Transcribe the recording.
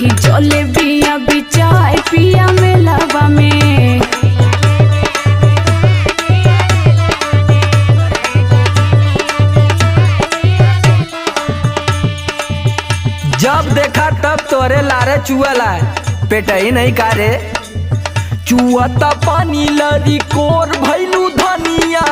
नाही जले बिया बिचाय पिया मेलावा में। जब देखा तब तोरे लारे चुअला पेट ही नहीं कारे चुअता पानी लरी कोर भैलू धनिया